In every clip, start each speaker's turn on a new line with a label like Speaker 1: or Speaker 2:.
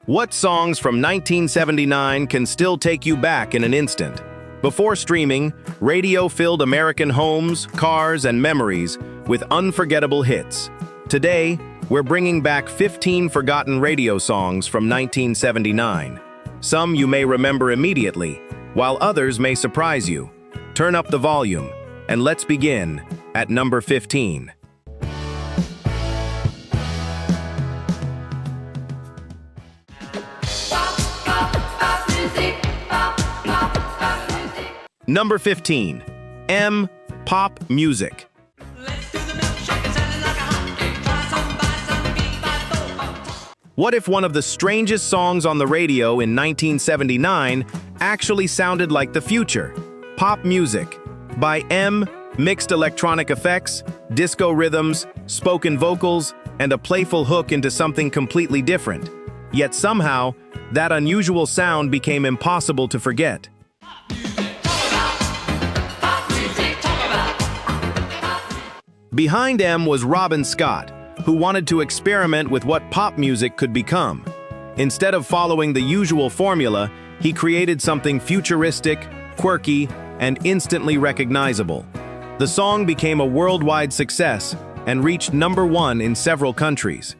Speaker 1: What songs from 1979 can still take you back in an instant? Before streaming, radio filled American homes, cars, and memories with unforgettable hits. Today, we're bringing back 15 forgotten radio songs from 1979. Some you may remember immediately, while others may surprise you. Turn up the volume, and let's begin at number 15. Number 15. M. Pop Music. What if one of the strangest songs on the radio in 1979 actually sounded like the future? Pop Music by M. Mixed electronic effects, disco rhythms, spoken vocals, and a playful hook into something completely different. Yet somehow, that unusual sound became impossible to forget. Behind M was Robin Scott, who wanted to experiment with what pop music could become. Instead of following the usual formula, he created something futuristic, quirky, and instantly recognizable. The song became a worldwide success and reached number 1 in several countries.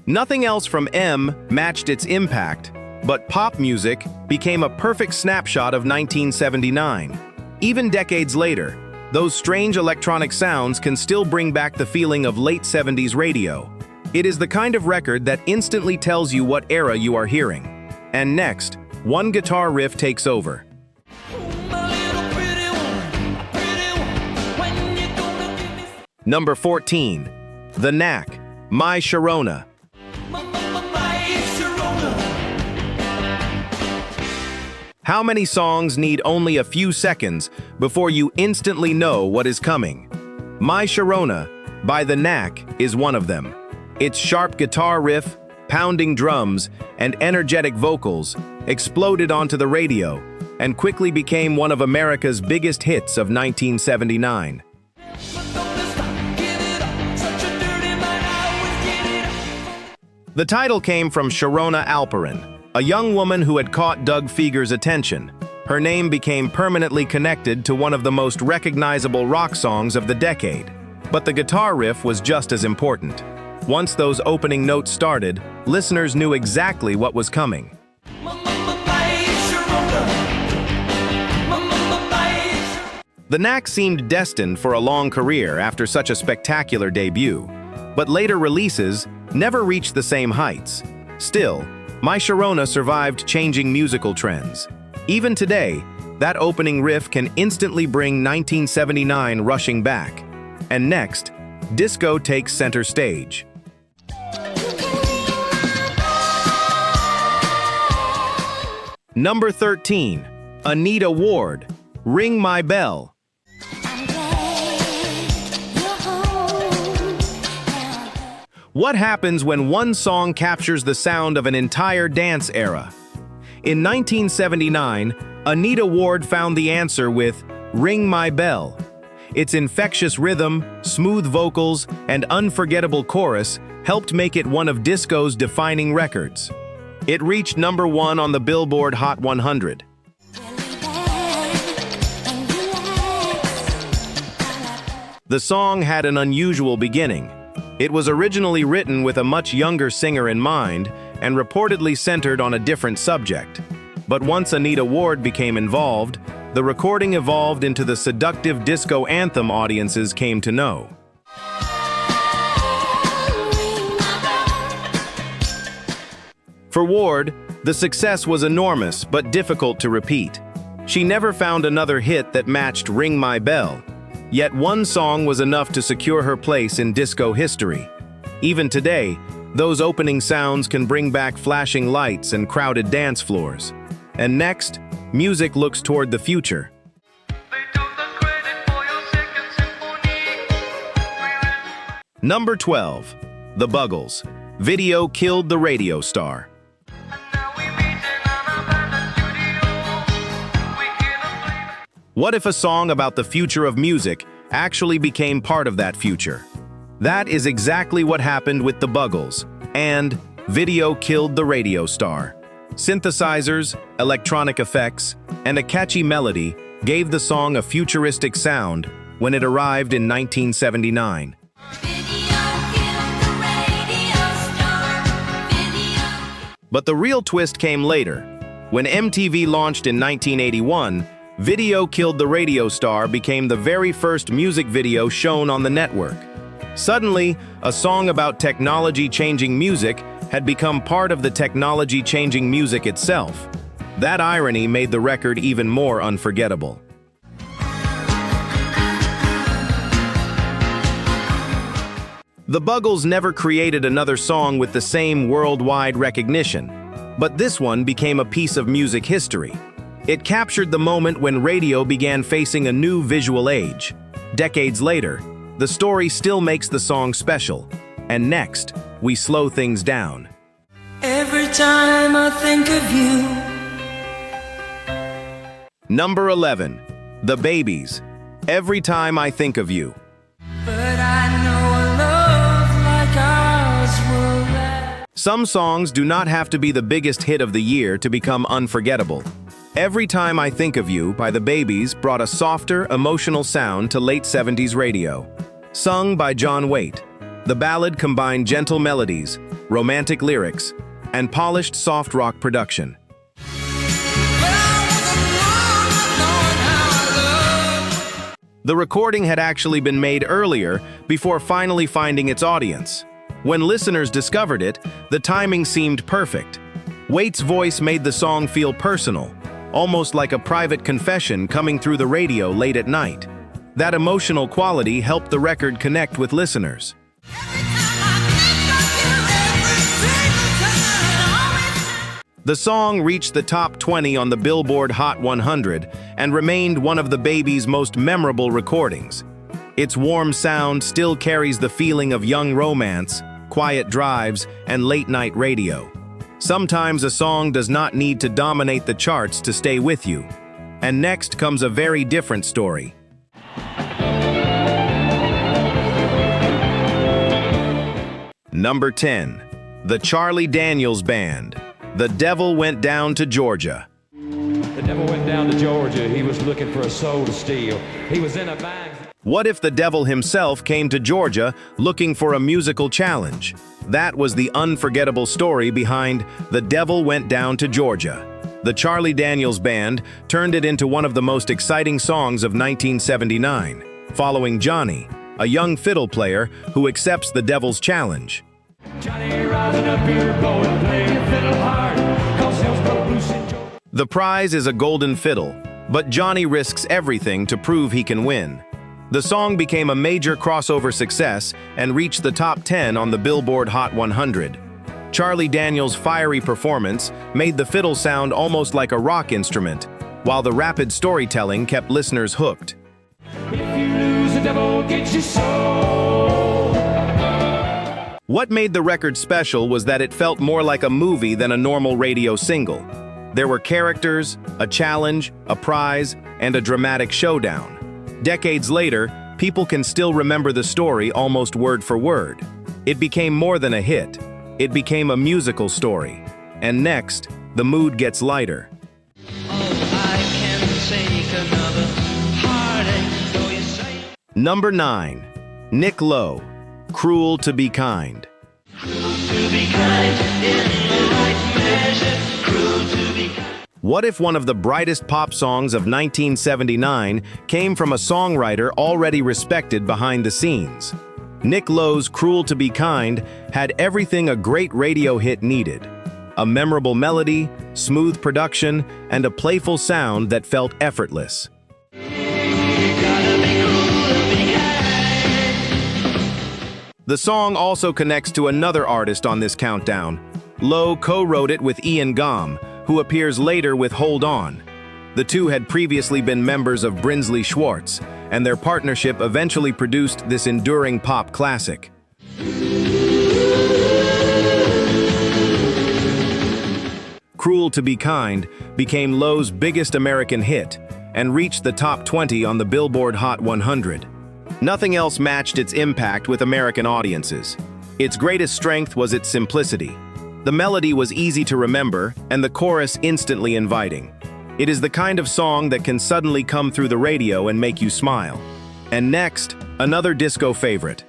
Speaker 1: Nothing else from M matched its impact, but pop music became a perfect snapshot of 1979. Even decades later, those strange electronic sounds can still bring back the feeling of late 70s radio. It is the kind of record that instantly tells you what era you are hearing. And next, one guitar riff takes over. Number 14. The Knack, My Sharona. How many songs need only a few seconds before you instantly know what is coming? My Sharona by The Knack is one of them. Its sharp guitar riff, pounding drums, and energetic vocals exploded onto the radio and quickly became one of America's biggest hits of 1979. The title came from Sharona Alperin, a young woman who had caught Doug Fieger's attention. Her name became permanently connected to one of the most recognizable rock songs of the decade. But the guitar riff was just as important. Once those opening notes started, listeners knew exactly what was coming. The Knack seemed destined for a long career after such a spectacular debut, but later releases never reached the same heights. Still, My Sharona survived changing musical trends. Even today, that opening riff can instantly bring 1979 rushing back. And next, disco takes center stage. Number 13. Anita Ward, Ring My Bell. What happens when one song captures the sound of an entire dance era? In 1979, Anita Ward found the answer with Ring My Bell. Its infectious rhythm, smooth vocals, and unforgettable chorus helped make it one of disco's defining records. It reached number 1 on the Billboard Hot 100. The song had an unusual beginning. It was originally written with a much younger singer in mind and reportedly centered on a different subject. But once Anita Ward became involved, the recording evolved into the seductive disco anthem audiences came to know. For Ward, the success was enormous but difficult to repeat. She never found another hit that matched Ring My Bell. Yet one song was enough to secure her place in disco history. Even today, those opening sounds can bring back flashing lights and crowded dance floors. And next, music looks toward the future. Number 12. The Buggles. Video killed the radio star. What if a song about the future of music actually became part of that future? That is exactly what happened with the Buggles, and video killed the radio star. Synthesizers, electronic effects, and a catchy melody gave the song a futuristic sound when it arrived in 1979. But the real twist came later. When MTV launched in 1981, Video Killed the Radio Star became the very first music video shown on the network. Suddenly, a song about technology changing music had become part of the technology changing music itself. That irony made the record even more unforgettable. The Buggles never created another song with the same worldwide recognition, but this one became a piece of music history. It captured the moment when radio began facing a new visual age. Decades later, the story still makes the song special, and next, we slow things down.
Speaker 2: Every time I think of you.
Speaker 1: Number 11, The Babies, Every Time I Think of You.
Speaker 2: But I know a love like ours will last.
Speaker 1: Some songs do not have to be the biggest hit of the year to become unforgettable. Every Time I Think of You by The Babies brought a softer, emotional sound to late 70s radio. Sung by John Waite, the ballad combined gentle melodies, romantic lyrics, and polished soft rock production. The recording had actually been made earlier before finally finding its audience. When listeners discovered it, the timing seemed perfect. Waite's voice made the song feel personal, almost like a private confession coming through the radio late at night. That emotional quality helped the record connect with listeners. The song reached the top 20 on the Billboard Hot 100 and remained one of the Babies' most memorable recordings. Its warm sound still carries the feeling of young romance, quiet drives, and late-night radio. Sometimes a song does not need to dominate the charts to stay with you. And next comes a very different story. Number 10, The Charlie Daniels Band, The Devil Went Down to Georgia.
Speaker 3: The devil went down to Georgia. He was looking for a soul to steal. He was in a bag.
Speaker 1: What if the devil himself came to Georgia looking for a musical challenge? That was the unforgettable story behind The Devil Went Down to Georgia. The Charlie Daniels Band turned it into one of the most exciting songs of 1979, following Johnny, a young fiddle player who accepts the devil's challenge.
Speaker 3: Johnny rising up here, going playing fiddle hard, 'cause hell's broke loose in Georgia.
Speaker 1: The prize is a golden fiddle, but Johnny risks everything to prove he can win. The song became a major crossover success and reached the top 10 on the Billboard Hot 100. Charlie Daniels' fiery performance made the fiddle sound almost like a rock instrument, while the rapid storytelling kept listeners hooked.
Speaker 3: If you lose, the devil gets your soul.
Speaker 1: What made the record special was that it felt more like a movie than a normal radio single. There were characters, a challenge, a prize, and a dramatic showdown. Decades later, people can still remember the story almost word for word. It became more than a hit. It became a musical story. And next, the mood gets lighter. Number 9, Nick Lowe, Cruel to Be Kind. What if one of the brightest pop songs of 1979 came from a songwriter already respected behind the scenes? Nick Lowe's Cruel to Be Kind had everything a great radio hit needed. A memorable melody, smooth production, and a playful sound that felt effortless. The song also connects to another artist on this countdown. Lowe co-wrote it with Ian Gaume, who appears later with Hold On. The two had previously been members of Brinsley Schwarz, and their partnership eventually produced this enduring pop classic. Cruel to Be Kind became Lowe's biggest American hit and reached the top 20 on the Billboard Hot 100. Nothing else matched its impact with American audiences. Its greatest strength was its simplicity. The melody was easy to remember, and the chorus instantly inviting. It is the kind of song that can suddenly come through the radio and make you smile. And next, another disco favorite.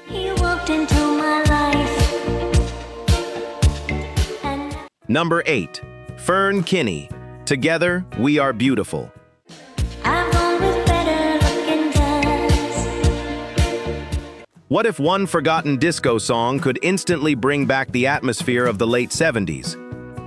Speaker 4: You walked into my life.
Speaker 1: Number 8. Fern Kinney. Together, We Are Beautiful.
Speaker 4: I've gone with better looking guys.
Speaker 1: What if one forgotten disco song could instantly bring back the atmosphere of the late 70s?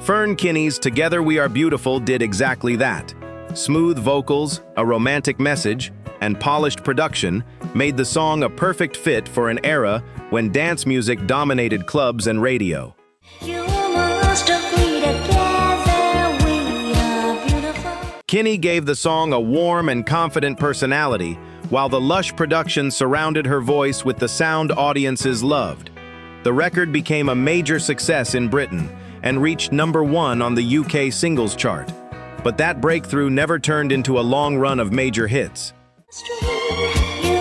Speaker 1: Fern Kinney's Together We Are Beautiful did exactly that. Smooth vocals, a romantic message, and polished production made the song a perfect fit for an era when dance music dominated clubs and radio.
Speaker 4: You must agree together we are beautiful.
Speaker 1: Kinney gave the song a warm and confident personality, while the lush production surrounded her voice with the sound audiences loved. The record became a major success in Britain and reached #1 on the UK singles chart. But that breakthrough never turned into a long run of major hits.
Speaker 4: You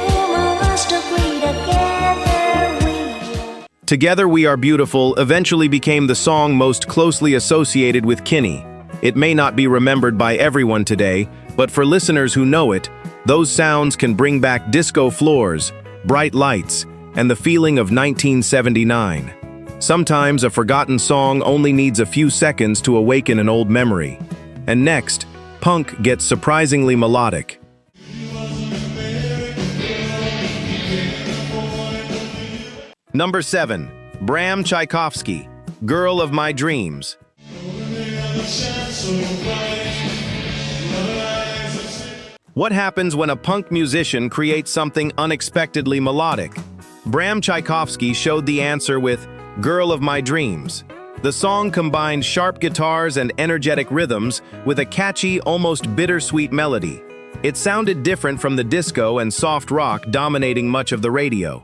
Speaker 4: must agree together we.
Speaker 1: Together We Are Beautiful eventually became the song most closely associated with Kinney. It may not be remembered by everyone today, but for listeners who know it, those sounds can bring back disco floors, bright lights, and the feeling of 1979. Sometimes a forgotten song only needs a few seconds to awaken an old memory. And next, punk gets surprisingly melodic. Number 7. Bram Tchaikovsky, Girl of My Dreams. What happens when a punk musician creates something unexpectedly melodic? Bram Tchaikovsky showed the answer with Girl of My Dreams. The song combined sharp guitars and energetic rhythms with a catchy, almost bittersweet melody. It sounded different from the disco and soft rock dominating much of the radio.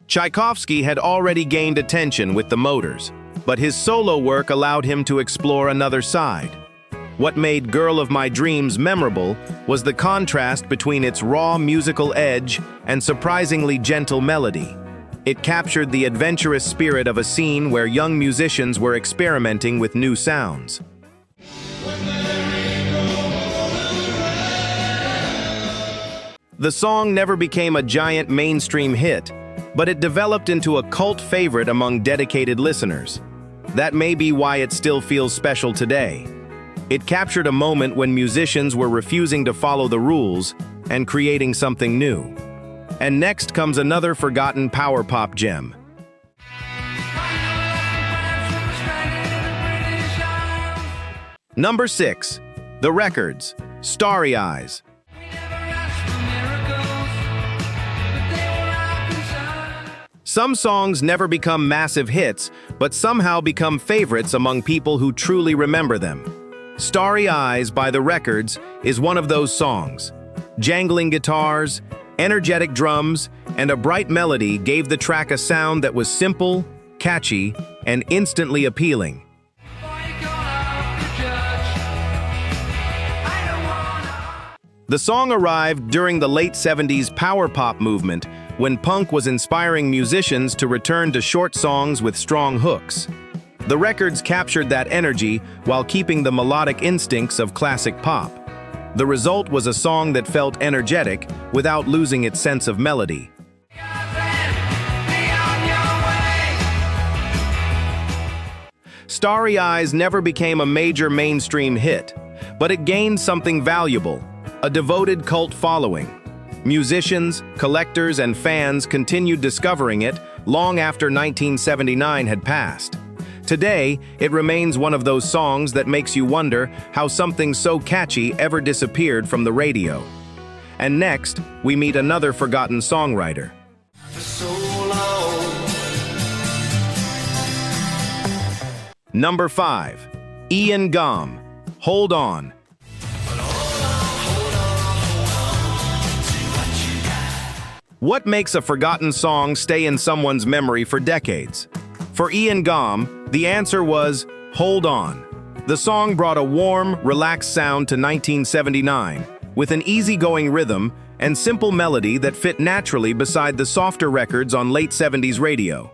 Speaker 1: Tchaikovsky had already gained attention with the Motors, but his solo work allowed him to explore another side. What made Girl of My Dreams memorable was the contrast between its raw musical edge and surprisingly gentle melody. It captured the adventurous spirit of a scene where young musicians were experimenting with new sounds. The song never became a giant mainstream hit, but it developed into a cult favorite among dedicated listeners. That may be why it still feels special today. It captured a moment when musicians were refusing to follow the rules and creating something new. And next comes another forgotten power pop gem. Number 6. The Records, Starry Eyes. Some songs never become massive hits, but somehow become favorites among people who truly remember them. Starry Eyes by The Records is one of those songs. Jangling guitars, energetic drums, and a bright melody gave the track a sound that was simple, catchy, and instantly appealing. The song arrived during the late 70s power pop movement, when punk was inspiring musicians to return to short songs with strong hooks. The Records captured that energy while keeping the melodic instincts of classic pop. The result was a song that felt energetic without losing its sense of melody. Starry Eyes never became a major mainstream hit, but it gained something valuable: a devoted cult following. Musicians, collectors, and fans continued discovering it long after 1979 had passed. Today, it remains one of those songs that makes you wonder how something so catchy ever disappeared from the radio. And next, we meet another forgotten songwriter. Number 5. Ian Gaume, Hold On. What makes a forgotten song stay in someone's memory for decades? For Ian Gaume, the answer was Hold On. The song brought a warm, relaxed sound to 1979, with an easygoing rhythm and simple melody that fit naturally beside the softer records on late 70s radio.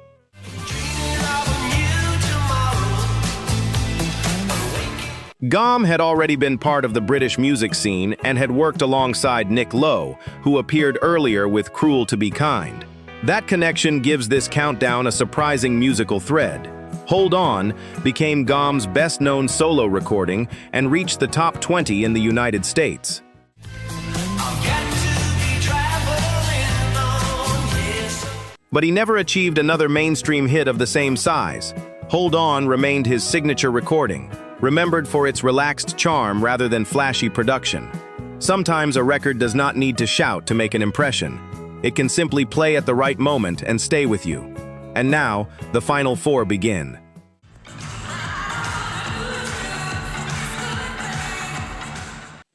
Speaker 1: Gam had already been part of the British music scene and had worked alongside Nick Lowe, who appeared earlier with Cruel to Be Kind. That connection gives this countdown a surprising musical thread. Hold On became Gam's best-known solo recording and reached the top 20 in the United States. But he never achieved another mainstream hit of the same size. Hold On remained his signature recording, remembered for its relaxed charm rather than flashy production. Sometimes a record does not need to shout to make an impression. It can simply play at the right moment and stay with you. And now, the final four begin.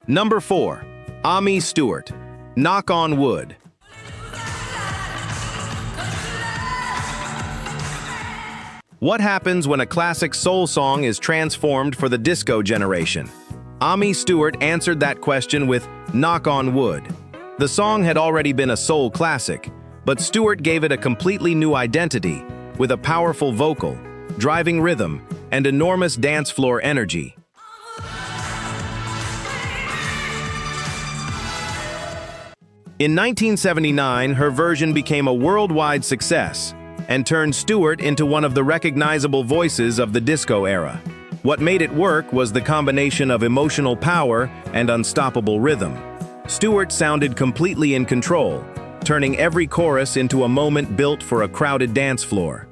Speaker 1: Number 4. Ami Stewart, Knock on Wood. What happens when a classic soul song is transformed for the disco generation? Ami Stewart answered that question with Knock on Wood. The song had already been a soul classic, but Stewart gave it a completely new identity, with a powerful vocal, driving rhythm, and enormous dance floor energy. In 1979, her version became a worldwide success and turned Stewart into one of the recognizable voices of the disco era. What made it work was the combination of emotional power and unstoppable rhythm. Stewart sounded completely in control, turning every chorus into a moment built for a crowded dance floor.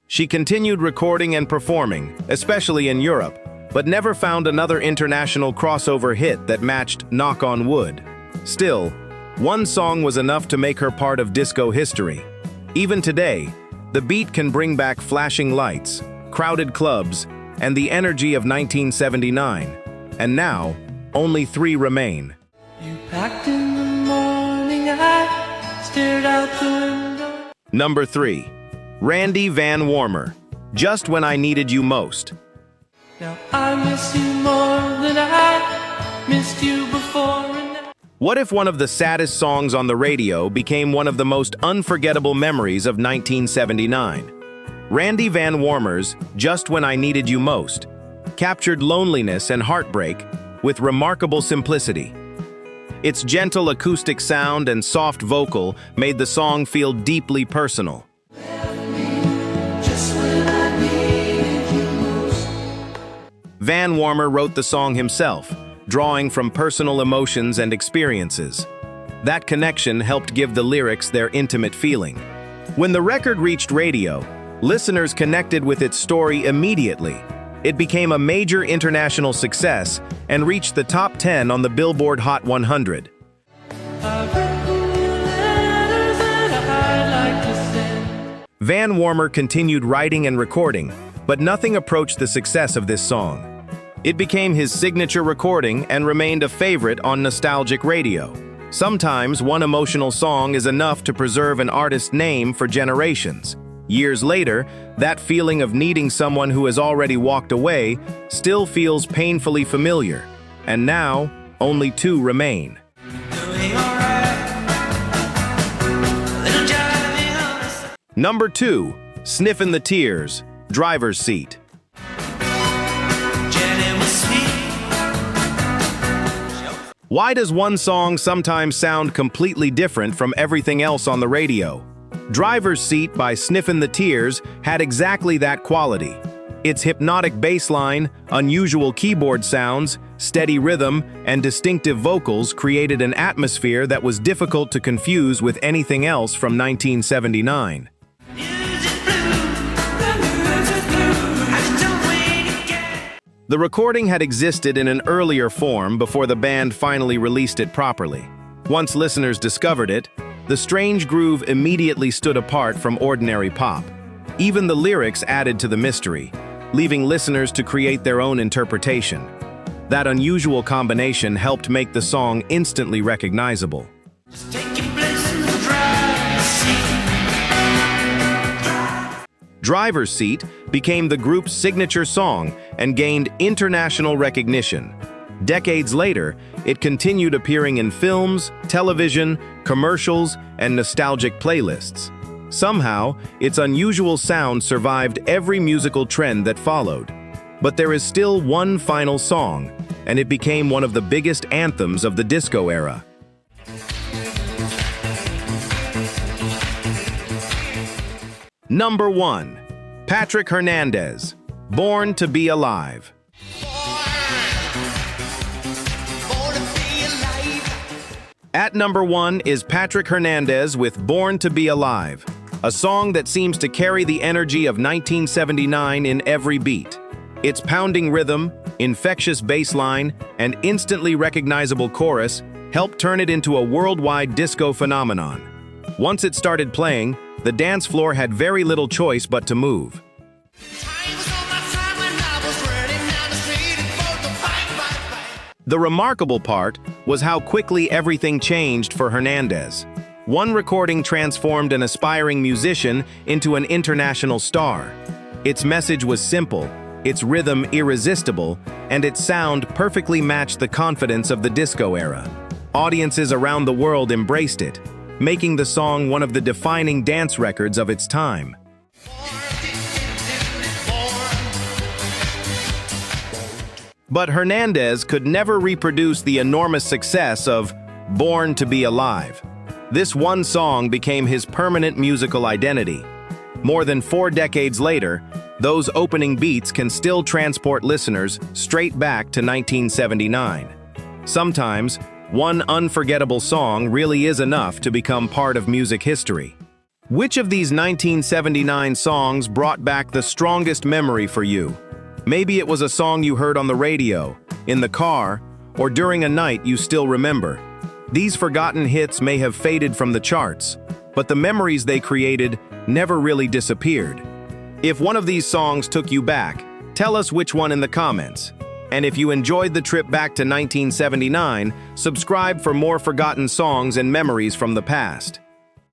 Speaker 1: She continued recording and performing, especially in Europe, but never found another international crossover hit that matched Knock on Wood. Still, one song was enough to make her part of disco history. Even today, the beat can bring back flashing lights, crowded clubs, and the energy of 1979. And now, only 3 remain.
Speaker 2: You packed in the morning, I stared out the window.
Speaker 1: Number 3. Randy Van Warmer, Just When I Needed You Most.
Speaker 2: Now I miss you more than I missed you before.
Speaker 1: What if one of the saddest songs on the radio became one of the most unforgettable memories of 1979? Randy Van Warmer's Just When I Needed You Most captured loneliness and heartbreak with remarkable simplicity. Its gentle acoustic sound and soft vocal made the song feel deeply personal. Van Warmer wrote the song himself, drawing from personal emotions and experiences. That connection helped give the lyrics their intimate feeling. When the record reached radio, listeners connected with its story immediately. It became a major international success and reached the top 10 on the Billboard Hot 100. Van Warmer continued writing and recording, but nothing approached the success of this song. It became his signature recording and remained a favorite on nostalgic radio. Sometimes one emotional song is enough to preserve an artist's name for generations. Years later, that feeling of needing someone who has already walked away still feels painfully familiar. And now, only 2 remain. Number 2. Sniffin' the Tears, Driver's Seat. Why does one song sometimes sound completely different from everything else on the radio? Driver's Seat by Sniffin' the Tears had exactly that quality. Its hypnotic bass line, unusual keyboard sounds, steady rhythm, and distinctive vocals created an atmosphere that was difficult to confuse with anything else from 1979. The recording had existed in an earlier form before the band finally released it properly. Once listeners discovered it, the strange groove immediately stood apart from ordinary pop. Even the lyrics added to the mystery, leaving listeners to create their own interpretation. That unusual combination helped make the song instantly recognizable. Driver's Seat became the group's signature song and gained international recognition. Decades later, it continued appearing in films, television, commercials, and nostalgic playlists. Somehow, its unusual sound survived every musical trend that followed. But there is still one final song, and it became one of the biggest anthems of the disco era. Number 1. Patrick Hernandez, Born to Be Alive. At number 1 is Patrick Hernandez with Born to Be Alive, a song that seems to carry the energy of 1979 in every beat. Its pounding rhythm, infectious bass line, and instantly recognizable chorus helped turn it into a worldwide disco phenomenon. Once it started playing, the dance floor had very little choice but to move. The remarkable part was how quickly everything changed for Hernandez. One recording transformed an aspiring musician into an international star. Its message was simple, its rhythm irresistible, and its sound perfectly matched the confidence of the disco era. Audiences around the world embraced it, making the song one of the defining dance records of its time. But Hernandez could never reproduce the enormous success of Born to Be Alive. This one song became his permanent musical identity. More than 4 decades later, those opening beats can still transport listeners straight back to 1979. Sometimes, one unforgettable song really is enough to become part of music history. Which of these 1979 songs brought back the strongest memory for you? Maybe it was a song you heard on the radio, in the car, or during a night you still remember. These forgotten hits may have faded from the charts, but the memories they created never really disappeared. If one of these songs took you back, tell us which one in the comments. And if you enjoyed the trip back to 1979, subscribe for more forgotten songs and memories from the past.